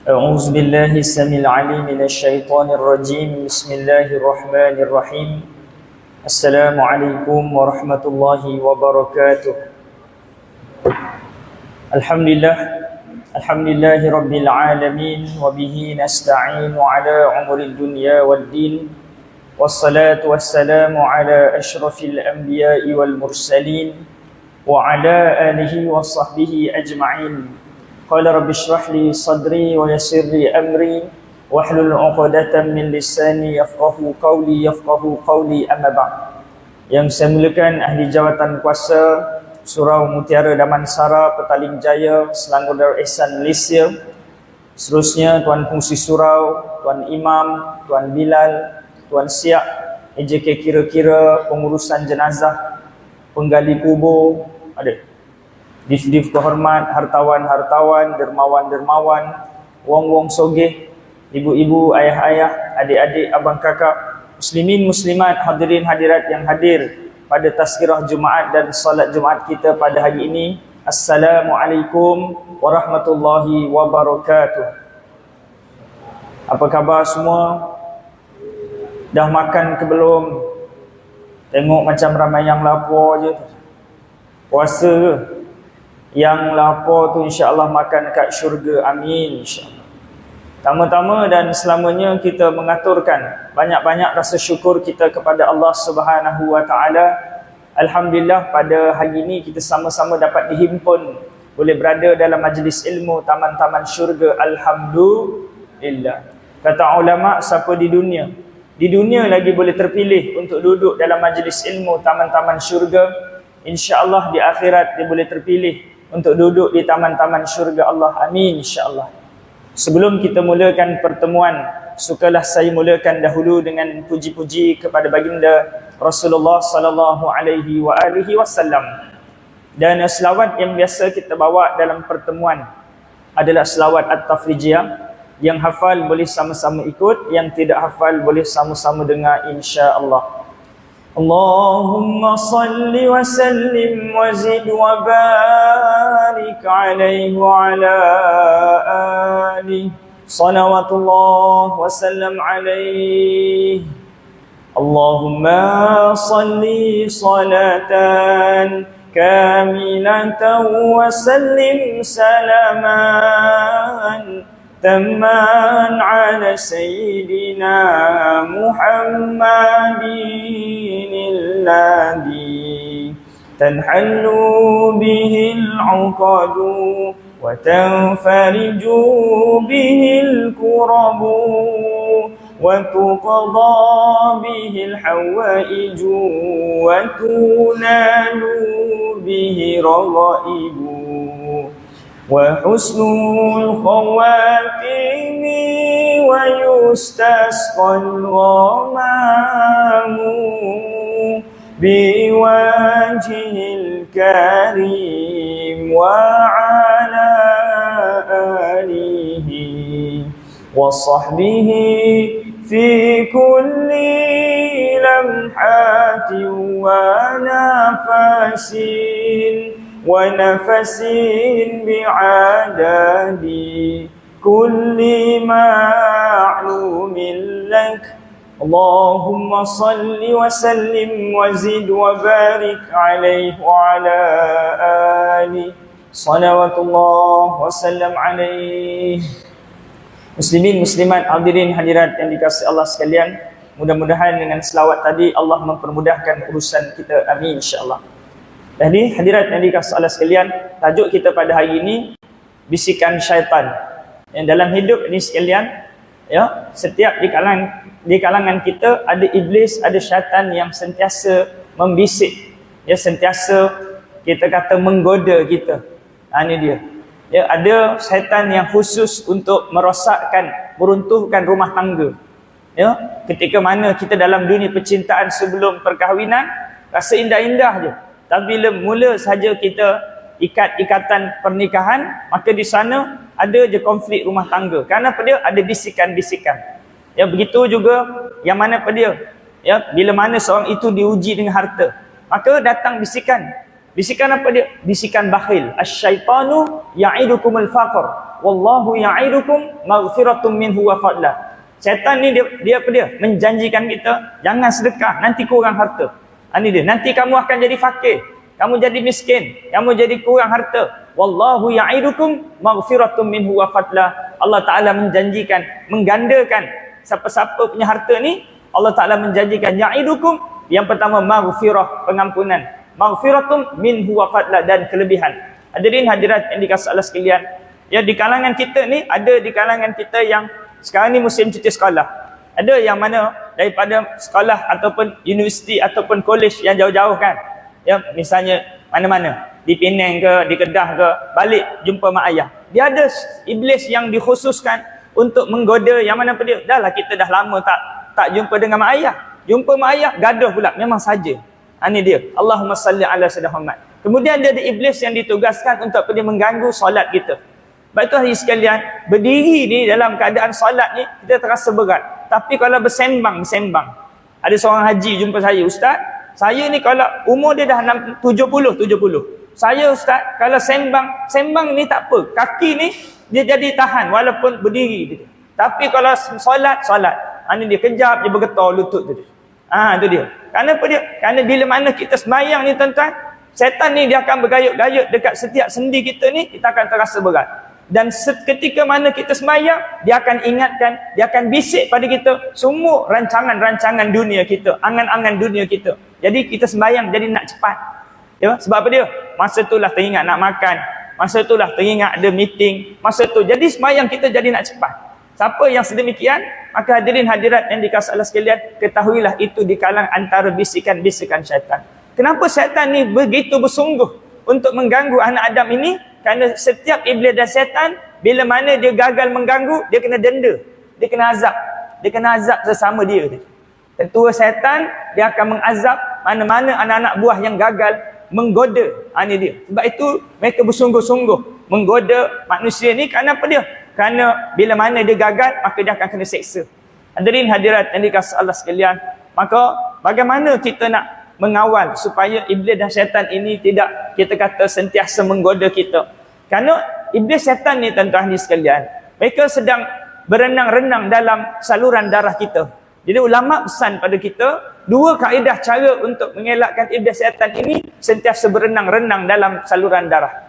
أعوذ بالله السميع العليم من الشيطان الرجيم بسم الله الرحمن الرحيم السلام عليكم ورحمة الله وبركاته الحمد لله رب العالمين وبه نستعين على عمر الدنيا والدين والصلاة والسلام على أشرف الأنبياء والمرسلين وعلى آله وصحبه أجمعين قال رب اشرح لي صدري ويسر لي أمري واحلل عقدة من لساني يفقهوا قولي أما بعد. Yang saya muliakan ahli jawatan kuasa Surau Mutiara Damansara Petaling Jaya Selangor Darul Ihsan Malaysia, seterusnya Tuan Fungsi Surau, Tuan Imam, Tuan Bilal, Tuan Siak, EJK kira-kira, pengurusan jenazah, penggali kubur, ada div-div kehormat, hartawan-hartawan, dermawan-dermawan, wong-wong sogeh, ibu-ibu, ayah-ayah, adik-adik, abang kakak, muslimin muslimat, hadirin hadirat yang hadir pada tazkirah Jumaat dan salat Jumaat kita pada hari ini. Assalamualaikum warahmatullahi wabarakatuh. Apa khabar semua? Dah makan ke belum? Tengok macam ramai yang lapar je. Puasa ke? Yang lapar tu insya-Allah makan kat syurga, amin insya-Allah. Tama-tama dan selamanya kita mengaturkan banyak-banyak rasa syukur kita kepada Allah Subhanahu wa taala. Alhamdulillah pada hari ini kita sama-sama dapat dihimpun, boleh berada dalam majlis ilmu taman-taman syurga. Alhamdulillah. Kata ulama, siapa di dunia lagi boleh terpilih untuk duduk dalam majlis ilmu taman-taman syurga, insya-Allah di akhirat dia boleh terpilih untuk duduk di taman-taman syurga Allah, amin insya-Allah. Sebelum kita mulakan pertemuan, sukalah saya mulakan dahulu dengan puji-puji kepada baginda Rasulullah sallallahu alaihi wasallam. Dan selawat yang biasa kita bawa dalam pertemuan adalah selawat At-Tafrijiyah. Yang hafal boleh sama-sama ikut, yang tidak hafal boleh sama-sama dengar insya-Allah. Allahumma salli wa sallim wa zid wa barik alaihi wa ala alihi salawatullah wa sallam alaihi. Allahumma salli salatan kamilatan wa sallim salaman تماً على سيدنا محمد الذي تنحل به العقد وتنفرج به الكرب وتقضى به الحوائج وتنال به رغائب وحسن الخواتم ويستسقى الغمام بوجه الكريم وعلى آله وصحبه في كل لمحة ونفس بعدد كل معلوم لك. اللهم صل وسلم وزد وبارك عليه وعلى آله صلوات الله وسلم عليه. Muslimin muslimat, hadirin hadirat yang dikasihi Allah sekalian, mudah-mudahan dengan selawat tadi Allah mempermudahkan urusan kita, amin insya-Allah. Jadi hadirat yang dikasihi Allah sekalian, tajuk kita pada hari ini bisikan syaitan. Yang dalam hidup ini sekalian, ya, setiap di kalangan kita ada iblis, ada syaitan yang sentiasa membisik, ya, sentiasa kita kata menggoda kita. Ini dia. Ya, ada syaitan yang khusus untuk merosakkan, meruntuhkan rumah tangga. Ya, ketika mana kita dalam dunia percintaan sebelum perkahwinan rasa indah-indah je. Tapi bila mula saja kita ikatan pernikahan, maka di sana ada je konflik rumah tangga. Kerana apa dia? Ada bisikan-bisikan. Ya, begitu juga yang mana apa dia? Ya, bila mana seorang itu diuji dengan harta, maka datang bisikan. Bisikan apa dia? Bisikan bakhil. Asyaitanu ya'idukumul faqr wallahu ya'idukum maghfiratum minhu wa fadlah. Syaitan ni dia apa dia? Menjanjikan kita jangan sedekah, nanti kurang harta. Ini dia. Nanti kamu akan jadi fakir, kamu jadi miskin, kamu jadi kurang harta. Wallahu ya'idukum maghfiratum minhu wa fadlah. Allah Taala menjanjikan, menggandakan siapa-siapa punya harta ni. Allah Taala menjanjikan ya'idukum, yang pertama maghfirah, pengampunan. Maghfiratum minhu wa fadla, dan kelebihan. Hadirin hadirat yang dikasihi Allah sekalian, ya, di kalangan kita ni, ada di kalangan kita yang sekarang ni musim cuti sekolah. Ada yang mana daripada sekolah ataupun universiti ataupun kolej yang jauh-jauh kan. Ya, misalnya mana-mana, di Penang ke, di Kedah ke, balik jumpa mak ayah. Dia ada iblis yang dikhususkan untuk menggoda, yang mana apa dia? Dah lah kita dah lama tak jumpa dengan mak ayah. Jumpa mak ayah, gaduh pula, memang saja. Ini dia. Allahumma salli ala sayyidina Muhammad. Kemudian dia ada iblis yang ditugaskan untuk dia mengganggu solat kita. Sebab itu hari sekalian, berdiri ni dalam keadaan solat ni, kita terasa berat. Tapi kalau bersembang. Ada seorang haji jumpa saya, Ustaz, saya ni kalau umur dia dah 70. Saya Ustaz, kalau sembang ni tak apa. Kaki ni, dia jadi tahan walaupun berdiri. Tapi kalau solat. Ini dia, kejap dia bergetar lutut tu dia. Itu dia. Kerana apa dia? Kerana bila mana kita sembahyang ni tuan-tuan, setan ni dia akan bergayut-gayut dekat setiap sendi kita ni, kita akan terasa berat. Dan ketika mana kita sembahyang, dia akan ingatkan, dia akan bisik pada kita semua rancangan-rancangan dunia kita, angan-angan dunia kita. Jadi kita sembahyang jadi nak cepat. Ya, sebab apa dia? Masa itulah teringat nak makan, masa itulah teringat ada meeting, masa tu. Jadi sembahyang kita jadi nak cepat. Siapa yang sedemikian, maka hadirin hadirat yang dikasihi Allah sekalian, ketahuilah itu di kalangan antara bisikan-bisikan syaitan. Kenapa syaitan ni begitu bersungguh untuk mengganggu anak Adam ini? Kerana setiap iblis dan syaitan, bila mana dia gagal mengganggu, dia kena denda, dia kena azab. Dia kena azab sesama dia. Ketua syaitan, dia akan mengazab mana-mana anak-anak buah yang gagal menggoda. Ini dia. Sebab itu mereka bersungguh-sungguh menggoda manusia ni. Kerana apa dia? Kerana bila mana dia gagal, maka dia akan kena seksa. Hadirin hadirat yang dikasihi Allah sekalian, maka bagaimana kita nak mengawal supaya iblis dan syaitan ini tidak, kita kata, sentiasa menggoda kita? Kerana iblis syaitan ni tuan-tuan sekalian, mereka sedang berenang-renang dalam saluran darah kita. Jadi ulama pesan pada kita, dua kaedah cara untuk mengelakkan iblis syaitan ini sentiasa berenang-renang dalam saluran darah.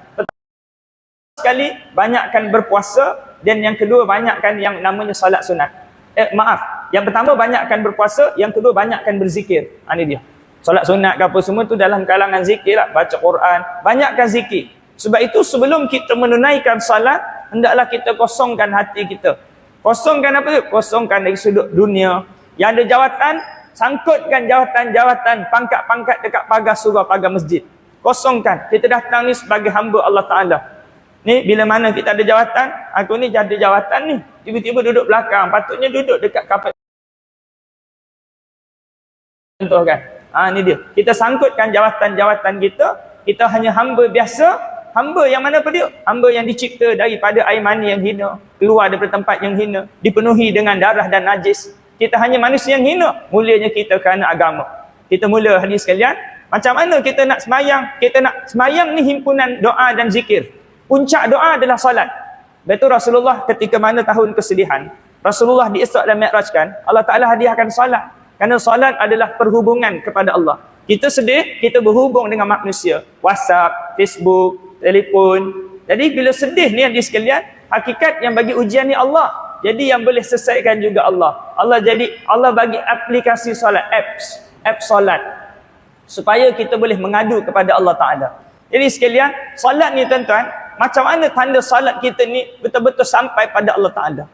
Sekali, banyakkan berpuasa, dan yang kedua, banyakkan yang namanya solat sunat. Yang pertama, banyakkan berpuasa, yang kedua, banyakkan berzikir. Ini dia. Solat sunat ke apa semua tu dalam kalangan zikir lah, baca Quran, banyakkan zikir. Sebab itu sebelum kita menunaikan salat, hendaklah kita kosongkan hati kita. Kosongkan apa? Kosongkan dari sudut dunia. Yang ada jawatan, sangkutkan jawatan-jawatan, pangkat-pangkat dekat pagar surau, pagar masjid. Kosongkan. Kita datang ni sebagai hamba Allah Ta'ala. Ni bila mana kita ada jawatan, aku ni ada jawatan ni, tiba-tiba duduk belakang, patutnya duduk dekat kapal. Contoh kan? Ni dia. Kita sangkutkan jawatan-jawatan kita, kita hanya hamba biasa, hamba yang mana apa dia? Hamba yang dicipta daripada air mani yang hina, keluar daripada tempat yang hina, dipenuhi dengan darah dan najis. Kita hanya manusia yang hina, mulianya kita kerana agama. Kita mula hadis sekalian, macam mana kita nak semayang? Kita nak semayang ni himpunan doa dan zikir. Puncak doa adalah solat. Betul Rasulullah ketika mana tahun kesedihan, Rasulullah di Isra' dan Mi'rajkan, Allah Ta'ala hadiahkan solat. Kerana solat adalah perhubungan kepada Allah. Kita sedih, kita berhubung dengan manusia. WhatsApp, Facebook, telefon. Jadi bila sedih ni yang di sekalian, hakikat yang bagi ujian ni Allah. Jadi yang boleh selesaikan juga Allah. Allah bagi aplikasi solat, apps solat. Supaya kita boleh mengadu kepada Allah Ta'ala. Jadi sekalian, solat ni tuan-tuan, macam mana tanda solat kita ni betul-betul sampai pada Allah Ta'ala.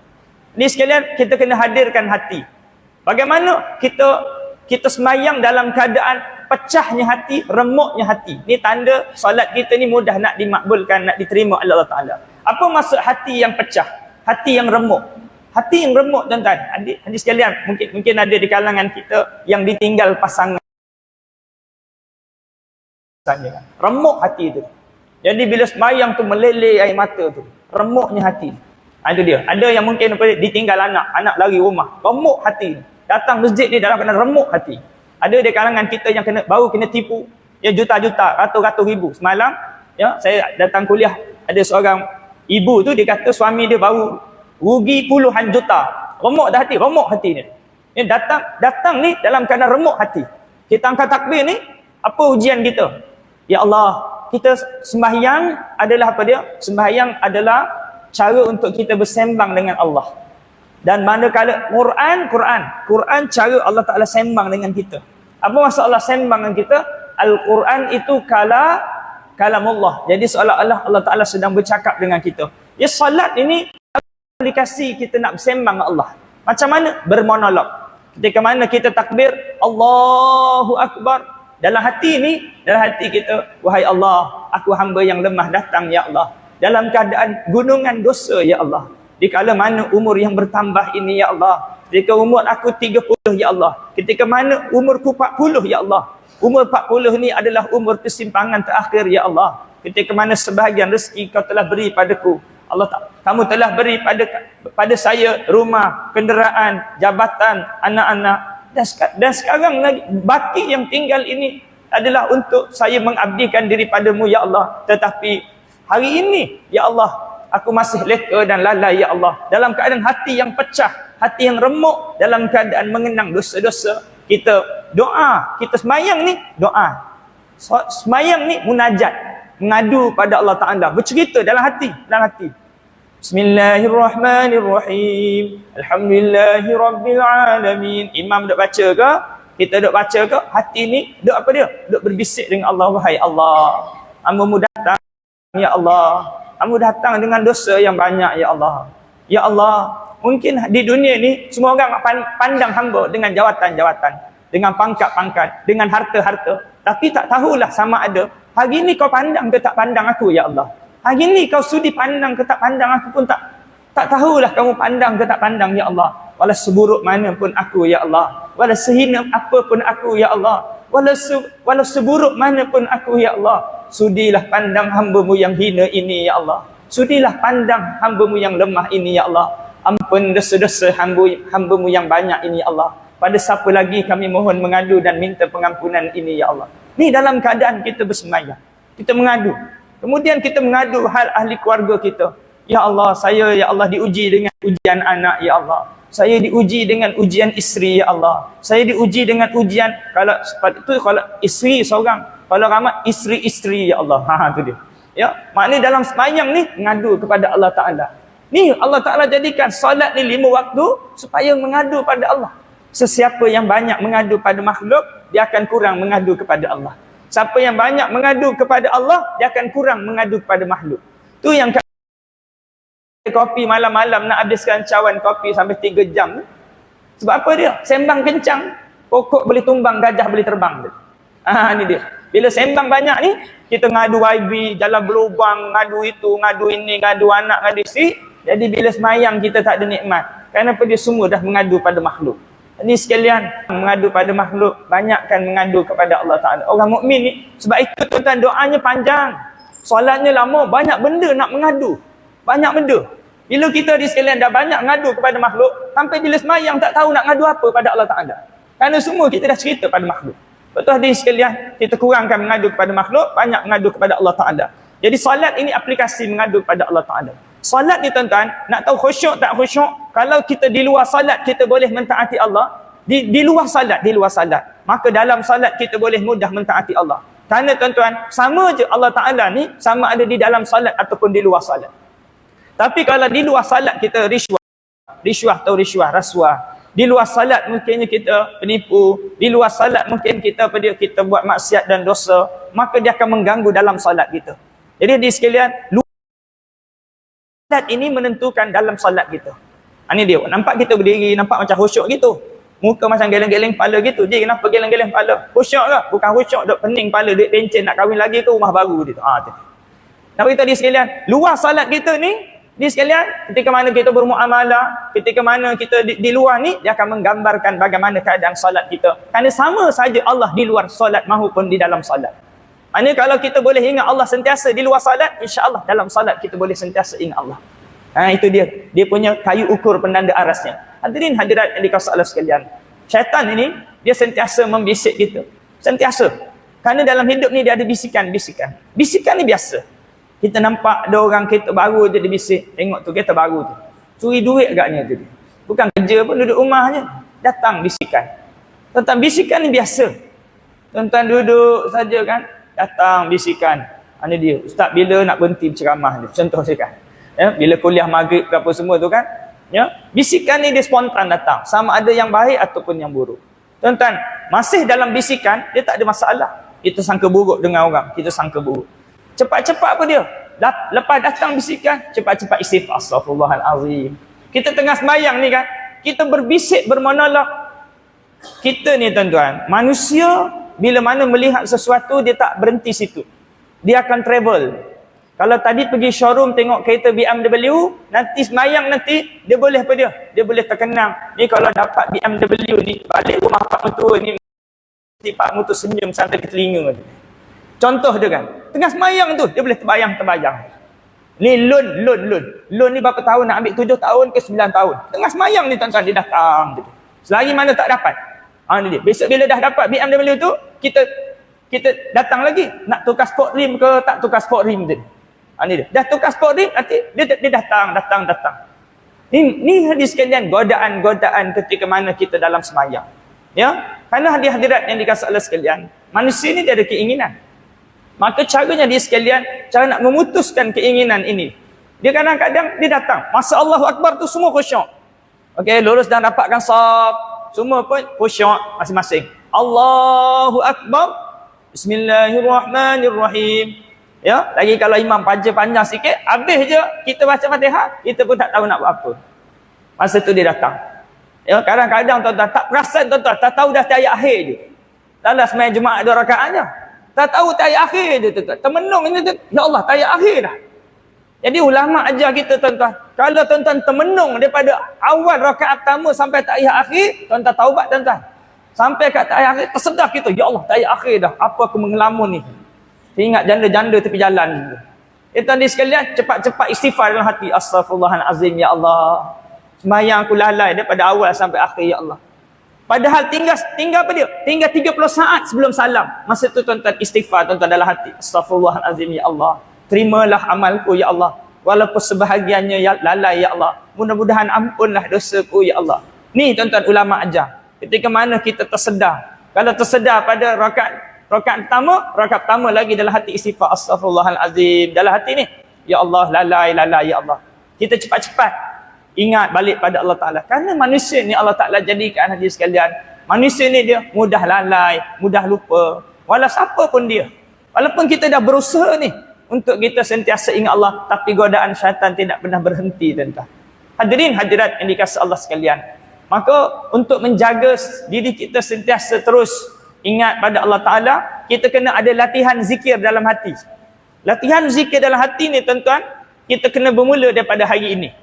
Jadi sekalian, kita kena hadirkan hati. Bagaimana kita semayang dalam keadaan pecahnya hati, remuknya hati. Ni tanda solat kita ni mudah nak dimakbulkan, nak diterima oleh Allah Ta'ala. Apa maksud hati yang pecah? Hati yang remuk. Hati yang remuk tuan-tuan. Adik sekalian, mungkin ada di kalangan kita yang ditinggal pasangan. Remuk hati itu. Jadi bila semayang tu meleleh air mata tu, remuknya hati. Itu dia. Ada yang mungkin ditinggal anak lari rumah, remuk hati. Datang masjid ni dalam keadaan remuk hati. Ada di kalangan kita yang baru kena tipu, Ya, juta-juta, ratus-ratus ribu. Semalam, ya, saya datang kuliah, ada seorang ibu tu, dia kata suami dia baru rugi puluhan juta. Remuk hati ni. Ya, datang ni dalam keadaan remuk hati. Kita angkat takbir ni, apa ujian kita? Ya Allah, kita sembahyang adalah apa dia? Sembahyang adalah cara untuk kita bersembang dengan Allah. Dan manakala Quran cara Allah Ta'ala sembang dengan kita. Apa maksud Allah sembang dengan kita? Al-Quran itu kalamullah. Jadi seolah-olah Allah Ta'ala sedang bercakap dengan kita. Ya, salat ini aplikasi kita nak bersembang dengan Allah. Macam mana? Bermonolog. Ketika mana kita takbir Allahu Akbar, dalam hati kita, wahai Allah, aku hamba yang lemah datang ya Allah, dalam keadaan gunungan dosa ya Allah. Dikala mana umur yang bertambah ini ya Allah, ketika umur aku 30 ya Allah, ketika mana umurku 40 ya Allah, umur 40 ni adalah umur persimpangan terakhir ya Allah, ketika mana sebahagian rezeki kau telah beri padaku Allah, kamu telah beri pada saya rumah, kenderaan, jabatan, anak-anak, dan sekarang lagi baki yang tinggal ini adalah untuk saya mengabdikan diri padamu ya Allah. Tetapi hari ini ya Allah, aku masih leka dan lalai ya Allah, dalam keadaan hati yang pecah, hati yang remuk, dalam keadaan mengenang dosa-dosa. Kita doa, kita semayang ni doa, semayang ni munajat, mengadu pada Allah Ta'ala, bercerita dalam hati. Bismillahirrahmanirrahim, Alhamdulillahi Rabbil Alamin. Imam duk baca ke, kita duk baca ke, hati ni duk apa dia? Duk berbisik dengan Allah. Wahai Allah, hamba-Mu datang ya Allah, hamba datang dengan dosa yang banyak ya Allah. Ya Allah, mungkin di dunia ni semua orang pandang hamba dengan jawatan-jawatan, dengan pangkat-pangkat, dengan harta-harta, tapi tak tahulah sama ada hari ni kau pandang ke tak pandang aku ya Allah. Hari ni kau sudi pandang ke tak pandang aku pun tak tahulah kamu pandang ke tak pandang ya Allah. Walau seburuk mana pun aku ya Allah, walau sehina apa pun aku ya Allah, walau seburuk mana pun aku ya Allah, sudilah pandang hamba-Mu yang hina ini ya Allah. Sudilah pandang hamba-Mu yang lemah ini ya Allah. Ampun dosa-dosa hamba-Mu yang banyak ini ya Allah. Pada siapa lagi kami mohon mengadu dan minta pengampunan ini ya Allah. Ni dalam keadaan kita bersemayang, kita mengadu. Kemudian kita mengadu hal ahli keluarga kita. Ya Allah, saya ya Allah diuji dengan ujian anak ya Allah. Saya diuji dengan ujian isteri ya Allah. Saya diuji dengan ujian, kalau isteri seorang, kalau ramai isteri-isteri ya Allah. Tu dia. Ya, maknanya dalam semayang ni mengadu kepada Allah Ta'ala. Ni Allah Ta'ala jadikan solat ni 5 waktu supaya mengadu pada Allah. Sesiapa yang banyak mengadu pada makhluk, dia akan kurang mengadu kepada Allah. Siapa yang banyak mengadu kepada Allah, dia akan kurang mengadu kepada makhluk. Tu yang kopi malam-malam nak habiskan cawan kopi sampai 3 jam. Sebab apa dia? Sembang kencang, pokok boleh tumbang, gajah boleh terbang. Ni dia. Bila sembang banyak ni, kita ngadu YB, jalan berlubang, ngadu itu, ngadu ini, ngadu anak, ngadu isteri. Jadi bila semayang kita tak ada nikmat. Kenapa dia semua dah mengadu pada makhluk? Ini sekalian, mengadu pada makhluk, banyakkan mengadu kepada Allah Ta'ala. Orang mukmin ni, sebab itu tuan-tuan, doanya panjang, solatnya lama, banyak benda nak mengadu, banyak benda. Bila kita di sekalian dah banyak mengadu kepada makhluk, sampai bila semayang tak tahu nak mengadu apa pada Allah Ta'ala. Kerana semua kita dah cerita pada makhluk. Betul di sekalian, kita kurangkan mengadu kepada makhluk, banyak mengadu kepada Allah Ta'ala. Jadi solat ini aplikasi mengadu kepada Allah Ta'ala. Solat ni tuan-tuan, nak tahu khusyuk tak khusyuk, kalau kita di luar salat kita boleh mentaati Allah, di luar salat, maka dalam salat kita boleh mudah mentaati Allah. Kerana tuan-tuan, sama je Allah Ta'ala ni, sama ada di dalam salat ataupun di luar salat. Tapi kalau di luar salat kita rasuah, di luar salat mungkinnya kita penipu, di luar salat mungkin kita kita buat maksiat dan dosa, maka dia akan mengganggu dalam salat kita. Jadi di sekalian, salat ini menentukan dalam salat kita. Ini dia, nampak kita berdiri, nampak macam khusyuk gitu. Muka macam geleng-geleng kepala gitu. Dia kenapa geleng-geleng kepala? Khusyuk ke? Bukan khusyuk, duk pening kepala, duit pencen, nak kahwin lagi ke rumah baru gitu. Nampak kita di sekalian, luar salat kita ni, di sekalian, ketika mana kita bermuamalah, ketika mana kita di luar ni, dia akan menggambarkan bagaimana keadaan salat kita. Kerana sama saja Allah di luar salat maupun di dalam salat. Maknanya kalau kita boleh ingat Allah sentiasa di luar salat, insya-Allah dalam salat kita boleh sentiasa ingat Allah. Itu dia punya kayu ukur penanda arasnya. Hadirin hadirat yang dikasihi Allah sekalian, syaitan ini dia sentiasa membisik kita. Sentiasa. Kerana dalam hidup ni dia ada bisikan-bisikan. Bisikan ni biasa. Kita nampak ada orang kereta baru je dia bisik. Tengok tu kereta baru tu. Curi duit agaknya tu. Bukan kerja pun, duduk rumah je. Datang bisikan. Tentang bisikan ni biasa. Tuan-tuan duduk saja kan. Datang bisikan. Ini dia. Ustaz bila nak berhenti berceramah ni. Contoh saya kan. Ya, bila kuliah maghrib ke apa semua tu kan. Ya, bisikan ni dia spontan datang. Sama ada yang baik ataupun yang buruk. Tuan-tuan, masih dalam bisikan, dia tak ada masalah. Kita sangka buruk dengan orang. Kita sangka buruk. Cepat-cepat apa dia? Lepas datang bisikan, cepat-cepat istighfar. Astaghfirullahalazim. Kita tengah sembahyang ni kan, kita berbisik, bermonolog. Kita ni tuan-tuan, manusia bila mana melihat sesuatu, dia tak berhenti situ. Dia akan travel. Kalau tadi pergi showroom tengok kereta BMW, nanti sembahyang nanti, dia boleh apa dia? Dia boleh terkenang. Ni kalau dapat BMW ni, balik rumah Pak Mentua ni, mesti Pak Mentua senyum sampai ke telinga. Contoh dia kan. Tengah sembahyang tu, dia boleh terbayang. Ni loan ni berapa tahun nak ambil? 7 tahun ke 9 tahun. Tengah sembahyang ni tuan-tuan, dia datang. Selagi mana tak dapat. Ni dia. Besok bila dah dapat BMW tu, kita datang lagi. Nak tukar sport rim ke tak tukar sport rim tu. Ni dia. Dah tukar sport rim, nanti dia datang. Ni hadis sekalian, godaan ketika mana kita dalam sembahyang. Ya? Kerana hadirat yang dikasih Allah sekalian, manusia ni dia ada keinginan. Maka caranya dia sekalian, cara nak memutuskan keinginan ini. Dia kadang-kadang dia datang. Masa Allahu Akbar tu semua khusyuk. Okey, lurus dan rapatkan saf. Semua pun khusyuk masing-masing. Allahu Akbar. Bismillahirrahmanirrahim. Ya, lagi kalau imam panjang sikit, habis je kita baca Fatihah, kita pun tak tahu nak buat apa. Masa tu dia datang. Ya, kadang-kadang tuan-tuan tak perasan tuan-tuan, tak tahu dah ayat akhir je. Dalam sembahyang Jumaat 2 rakaat je. Tak tahu ayat akhir je tuan-tuan. Termenung ni tu. Ya Allah, ayat akhir dah. Jadi ulama ajar kita tuan-tuan, kalau tuan-tuan termenung daripada awal rakaat pertama sampai ayat akhir, tuan-tuan taubat tuan-tuan. Sampai kat ayat akhir, tersedar kita, ya Allah, ayat akhir dah. Apa aku mengelamun ni? Ingat janda-janda tepi jalan. Tuan-tuan sekalian, cepat-cepat istighfar dalam hati. Astaghfirullahalazim, ya Allah. Sembahyang aku lalai daripada awal sampai akhir, ya Allah. Padahal tinggal apa dia? Tinggal 30 saat sebelum salam. Masa tu tuan-tuan istighfar tuan-tuan dalam hati. Astaghfirullahalazim, ya Allah. Terimalah amalku, ya Allah. Walaupun sebahagiannya lalai, ya Allah. Mudah-mudahan ampunlah dosaku, ya Allah. Ni tuan-tuan ulama ajar. Ketika mana kita tersedar. Kalau tersedar pada rakaat pertama lagi dalam hati istighfar. Astaghfirullahalazim. Dalam hati ni, ya Allah, lalai, ya Allah. Kita cepat-cepat ingat balik pada Allah Ta'ala. Kerana manusia ni Allah Ta'ala jadikan hadirin sekalian. Manusia ni dia mudah lalai, mudah lupa. Walau siapa pun dia. Walaupun kita dah berusaha ni untuk kita sentiasa ingat Allah, tapi godaan syaitan tidak pernah berhenti tuan-tuan. Hadirin hadirat yang dikasihi Allah sekalian. Maka untuk menjaga diri kita sentiasa terus ingat pada Allah Ta'ala, kita kena ada latihan zikir dalam hati. Latihan zikir dalam hati ni tuan-tuan, kita kena bermula daripada hari ini.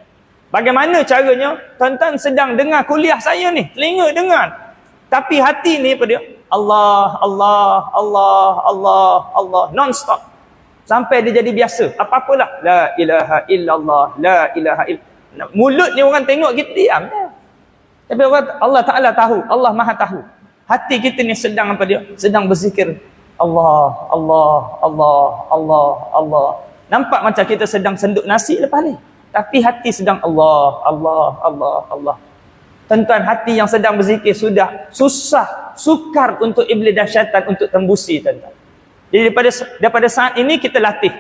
Bagaimana caranya? Tuan-tuan sedang dengar kuliah saya ni, telinga dengar. Tapi hati ni apa dia? Allah, non-stop. Sampai dia jadi biasa. Apa-apalah. La ilaha illallah, la ilaha illallah. Mulut ni orang tengok kita diam. Tapi Allah Ta'ala tahu, Allah Maha tahu. Hati kita ni sedang apa dia? Sedang berzikir. Allah. Nampak macam kita sedang senduk nasi lepas ni. Tapi hati sedang Allah. Tuan-tuan, hati yang sedang berzikir sudah sukar untuk iblis dan syaitan untuk tembusi tuan-tuan. Jadi daripada saat ini kita latih.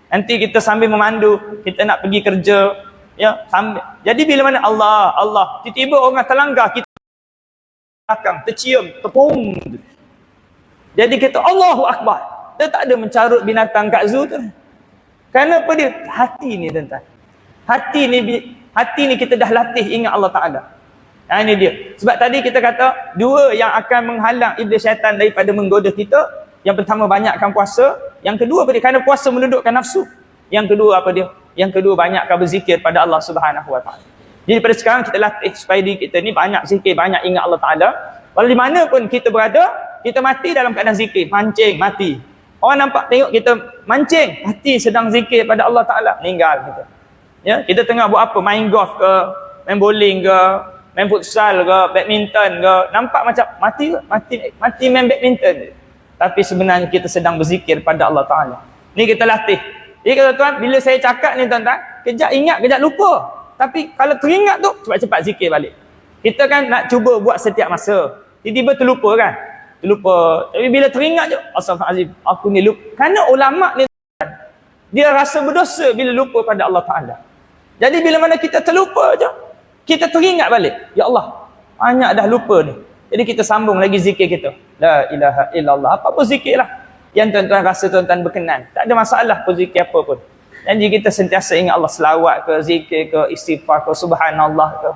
Nanti kita sambil memandu, kita nak pergi kerja, ya, sambil. Jadi bila mana Allah, tiba-tiba orang terlanggar, kita belakang, tercium, tepung. Jadi kita Allahu Akbar. Dia tak ada mencarut binatang kat zoo tu. Kerana apa dia? Hati ni tuan-tuan. Hati ni kita dah latih ingat Allah Ta'ala. Ini dia. Sebab tadi kita kata, dua yang akan menghalang iblis syaitan daripada menggoda kita. Yang pertama, banyakkan puasa. Yang kedua, apa dia? Kerana puasa menundukkan nafsu. Yang kedua, apa dia? Yang kedua, banyakkan berzikir pada Allah Subhanahu Wa Ta'ala. Jadi pada sekarang kita latih supaya diri kita ni banyak zikir, banyak ingat Allah Ta'ala. Walau di mana pun kita berada, kita mati dalam keadaan zikir. Mancing, mati. Orang nampak tengok kita mancing, hati sedang zikir pada Allah Ta'ala. Meninggal kita. Ya, kita tengah buat apa? Main golf ke, main bowling ke, main futsal ke, badminton ke, nampak macam mati main badminton. tapi sebenarnya kita sedang berzikir pada Allah Ta'ala. Ni kita latih. Jadi tuan-tuan, bila saya cakap ni tuan-tuan, kejap ingat, kejap lupa. Tapi kalau teringat tu, cepat-cepat zikir balik. Kita kan nak cuba buat setiap masa. Tiba-tiba terlupa kan? Terlupa. Tapi bila teringat je, Astaghfirullahaladzim, aku ni lupa. Kerana ulama' ni, dia rasa berdosa bila lupa pada Allah Ta'ala. Jadi bila mana kita terlupa je, kita teringat balik. Ya Allah, banyak dah lupa ni. Jadi kita sambung lagi zikir kita. La ilaha illallah. Apa pun zikir lah. Yang tuan-tuan rasa tuan-tuan berkenan. Tak ada masalah pun zikir apa pun. Janji kita sentiasa ingat Allah, selawat ke, zikir ke, istighfar ke, subhanallah ke.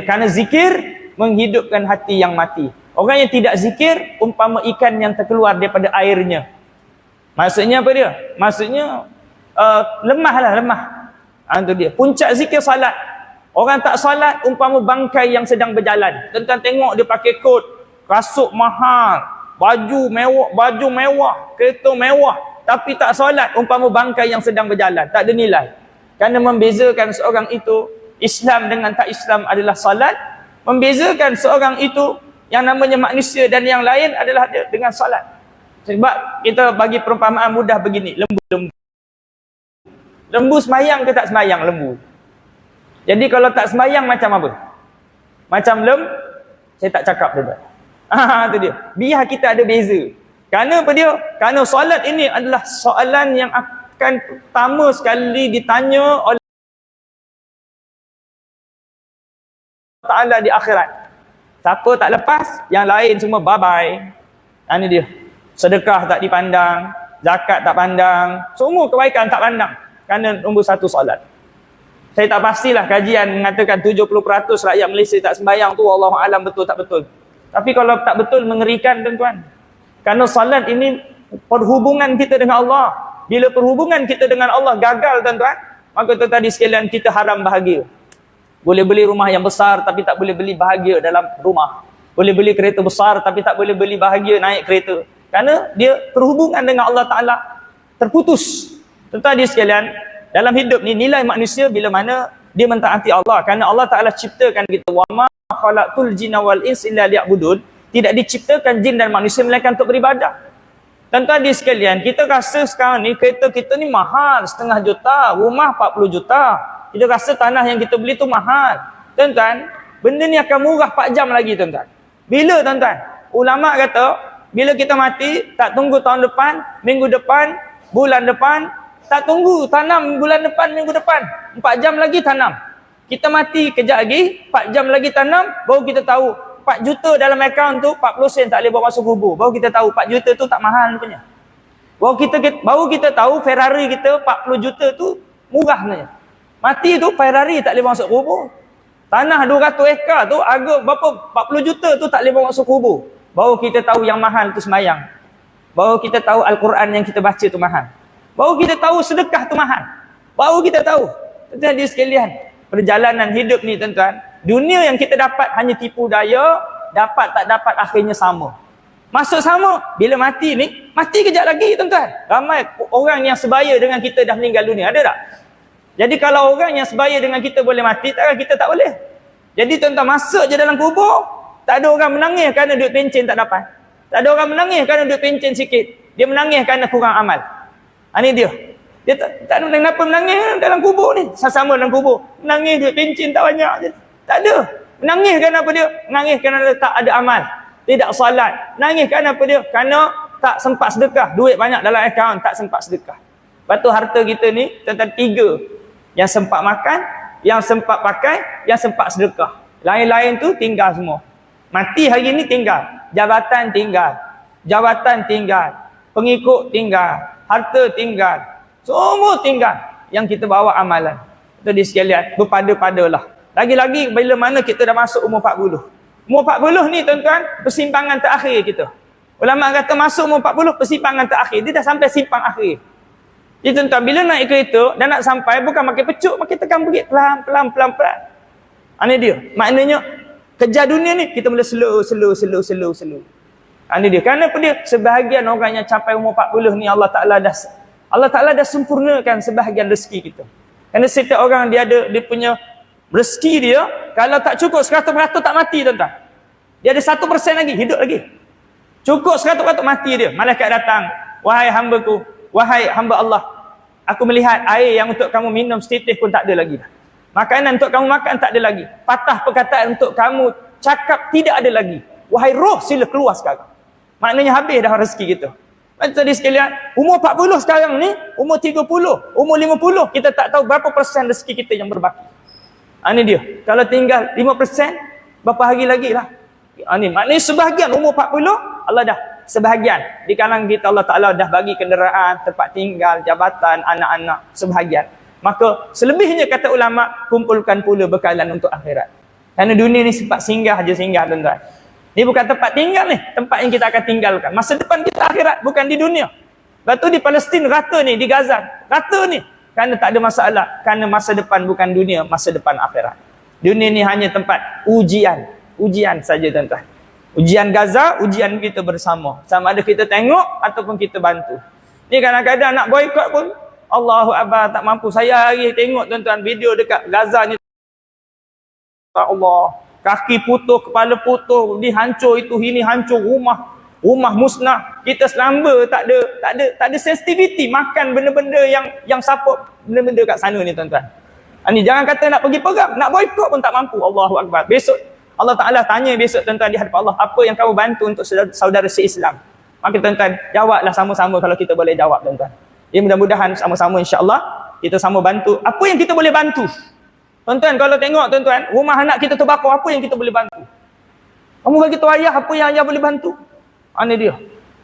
Kerana zikir menghidupkan hati yang mati. Orang yang tidak zikir, umpama ikan yang terkeluar daripada airnya. Maksudnya apa dia? Maksudnya lemah lah, lemah. Itu dia. Puncak zikir salat. Orang tak salat umpama bangkai yang sedang berjalan. Tuan-tuan tengok dia pakai kot, kasut mahal, baju mewah, kereta mewah, tapi tak salat umpama bangkai yang sedang berjalan. Tak ada nilai. Kerana membezakan seorang itu Islam dengan tak Islam adalah salat. Membezakan seorang itu yang namanya manusia dan yang lain adalah dia dengan salat. Sebab kita bagi perumpamaan mudah begini, lembu. Lembu semayang ke tak semayang lembu? Jadi kalau tak semayang macam apa? Macam saya tak cakap dia. Itu dia. Biar kita ada beza. Kerana apa dia? Kerana solat ini adalah soalan yang akan pertama sekali ditanya oleh Allah Ta'ala di akhirat. Siapa tak lepas, yang lain semua bye-bye. Ini dia. Sedekah tak dipandang, zakat tak pandang, semua kebaikan tak pandang. Kerana nombor satu solat. Saya tak pastilah kajian mengatakan 70% rakyat Malaysia tak sembahyang tu, Allahu a'lam betul tak betul. Tapi kalau tak betul mengerikan tuan-tuan. Kerana salat ini perhubungan kita dengan Allah. Bila perhubungan kita dengan Allah gagal tuan-tuan, maka tadi sekalian kita haram bahagia. Boleh beli rumah yang besar tapi tak boleh beli bahagia dalam rumah. Boleh beli kereta besar tapi tak boleh beli bahagia naik kereta. Kerana dia perhubungan dengan Allah Ta'ala terputus. Tuan-tuan sekalian, dalam hidup ni nilai manusia bila mana dia mentaati Allah. Kerana Allah Ta'ala ciptakan kita, wa ma khalaqtul jinna wal insa illa liya'budun. Tidak diciptakan jin dan manusia melainkan untuk beribadah. Tuan-tuan sekalian, kita rasa sekarang ni kereta kita ni mahal, 500 juta, rumah 40 juta. Kita rasa tanah yang kita beli tu mahal. Tuan-tuan, benda ni akan murah 4 jam lagi tuan-tuan. Bila tuan-tuan? Ulama kata, bila kita mati, tak tunggu tahun depan, minggu depan, bulan depan, tak tunggu tanam bulan depan, minggu depan. 4 jam lagi tanam. Kita mati kejap lagi, 4 jam lagi tanam, baru kita tahu 4 juta dalam akaun tu, 40 sen tak boleh bawa masuk kubur. Baru kita tahu 4 juta tu tak mahal punya. Baru kita tahu Ferrari kita 40 juta tu murah sebenarnya. Mati tu Ferrari tak boleh bawa masuk kubur. Tanah 200 ekar tu harga berapa? 40 juta tu tak boleh bawa masuk kubur. Baru kita tahu yang mahal tu sembahyang. Baru kita tahu Al-Quran yang kita baca tu mahal. Baru kita tahu sedekah tu mahal. Baru kita tahu. Tuan-tuan sekalian, perjalanan hidup ni tuan-tuan, dunia yang kita dapat hanya tipu daya, dapat tak dapat akhirnya sama. Maksud sama, bila mati ni, mati kejap lagi tuan-tuan. Ramai orang yang sebaya dengan kita dah meninggal dunia, ada tak? Jadi kalau orang yang sebaya dengan kita boleh mati, takkan kita tak boleh? Jadi tuan-tuan masuk je dalam kubur, tak ada orang menangis kerana duit pencen tak dapat. Tak ada orang menangis kerana duit pencen sikit. Dia menangis kerana kurang amal. Ini dia. Dia tak ada kenapa menangis dalam kubur ni. Sama dalam kubur. Menangis duit pencen tak banyak je. Tak ada. Menangis kerana apa dia? Menangis kerana tak ada amal. Tidak salat. Menangis kerana apa dia? Kerana tak sempat sedekah. Duit banyak dalam akaun, tak sempat sedekah. Lepas tu harta kita ni, tentang 3. Yang sempat makan, yang sempat pakai, yang sempat sedekah. Lain-lain tu tinggal semua. Mati hari ni tinggal. Jabatan tinggal. Jawatan tinggal. Pengikut tinggal. Harta tinggal. Semua tinggal. Yang kita bawa amalan. Itu dia sekalian. Berpada-padalah. Lagi-lagi bila mana kita dah masuk umur 40. Umur 40 ni tuan-tuan, persimpangan terakhir kita. Ulama kata masuk umur 40, persimpangan terakhir. Dia dah sampai simpang akhir. Jadi tuan-tuan, bila naik kereta dan nak sampai, bukan makin pecuk, makin tekan bukit. Pelan-pelan. Ini dia. Maknanya, kejar dunia ni, kita mula slow. Ini dia. Kerana apa dia? Sebahagian orang yang capai umur 40 ni, Allah Ta'ala dah sempurnakan sebahagian rezeki kita. Kerana setiap orang dia ada, dia punya rezeki dia, kalau tak cukup 100% tak mati tuan-tuan. Dia ada 1% lagi, hidup lagi. Cukup 100% mati dia. Malaikat datang, wahai hambaku, wahai hamba Allah, aku melihat air yang untuk kamu minum setitik pun tak ada lagi dah. Makanan untuk kamu makan tak ada lagi. Patah perkataan untuk kamu cakap tidak ada lagi. Wahai roh, sila keluar sekarang. Maknanya habis dah rezeki kita. Macam tadi sekalian, umur 40 sekarang ni, umur 30, umur 50, kita tak tahu berapa persen rezeki kita yang berbaki. Ini dia. Kalau tinggal 5%, berapa hari lagi lah. Ini maknanya sebahagian umur 40, Allah dah sebahagian. Di kalangan kita Allah Ta'ala dah bagi kenderaan, tempat tinggal, jabatan, anak-anak, sebahagian. Maka selebihnya kata ulama, kumpulkan pula bekalan untuk akhirat. Kerana dunia ni sempat singgah je singgah tuan-tuan. Ni bukan tempat tinggal ni, tempat yang kita akan tinggalkan. Masa depan kita akhirat, bukan di dunia. Lepas tu di Palestin rata ni, di Gaza rata ni. Kerana tak ada masalah. Kerana masa depan bukan dunia, masa depan akhirat. Dunia ni hanya tempat ujian. Ujian saja tuan-tuan. Ujian Gaza, ujian kita bersama. Sama ada kita tengok ataupun kita bantu. Ni kadang-kadang nak boykot pun, Allahu Akbar, tak mampu. Saya hari tengok tuan-tuan video dekat Gaza ni. Allah, kaki putus, kepala putus, dihancur itu, ini hancur, rumah musnah. Kita selamba tak ada sensitivity makan benda-benda yang support benda-benda kat sana ni tuan-tuan. Ini jangan kata nak pergi perang, nak boykot pun tak mampu. Allahu Akbar. Besok Allah Ta'ala tanya besok tuan-tuan di hadapan Allah, apa yang kamu bantu untuk saudara se-Islam? Maka tuan-tuan, jawablah sama-sama kalau kita boleh jawab tuan-tuan. Ya, mudah-mudahan sama-sama insya-Allah kita sama bantu apa yang kita boleh bantu. Tuan-tuan, kalau tengok tuan-tuan, rumah anak kita terbakar, apa yang kita boleh bantu? Kamu bagi tahu ayah apa yang ayah boleh bantu? Ini dia.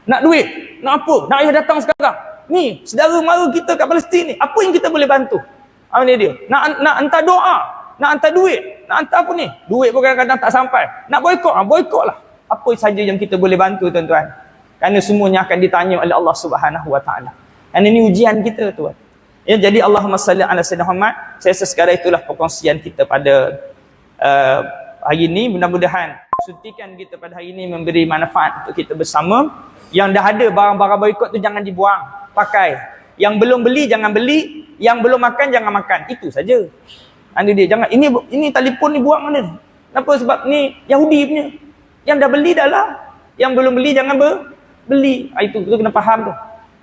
Nak duit, nak apa? Nak ayah datang sekarang. Ni, saudara mara kita kat Palestin ni, apa yang kita boleh bantu? Ini dia. Nak hantar doa, nak hantar duit, nak hantar apa ni? Duit pun kadang-kadang tak sampai. Nak boykot, boykot lah. Apa saja yang kita boleh bantu tuan-tuan. Kerana semuanya akan ditanya oleh Allah Subhanahu Wa Taala. Dan ini ujian kita tuan. Ya, jadi Allahumma salli ala sayyidina Muhammad. Saya rasa sekarang itulah perkongsian kita pada hari ini. Mudah-mudahan suntikan kita pada hari ini memberi manfaat untuk kita bersama. Yang dah ada barang-barang boykot tu jangan dibuang, pakai. Yang belum beli jangan beli, yang belum makan jangan makan. Itu saja. Anda dia jangan ini telefon ni buang mana? Kenapa? Sebab ni Yahudi punya. Yang dah beli dah lah. Yang belum beli jangan beli. Itu kena faham tu.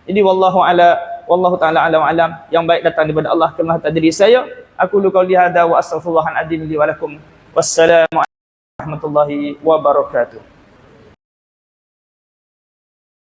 Jadi wallahu taala alam, yang baik datang daripada Allah, kemah tadri saya. Aku lu qauli hada wa astaghfirullahal azim li wa lakum. Wassalamu alaikum warahmatullahi wabarakatuh.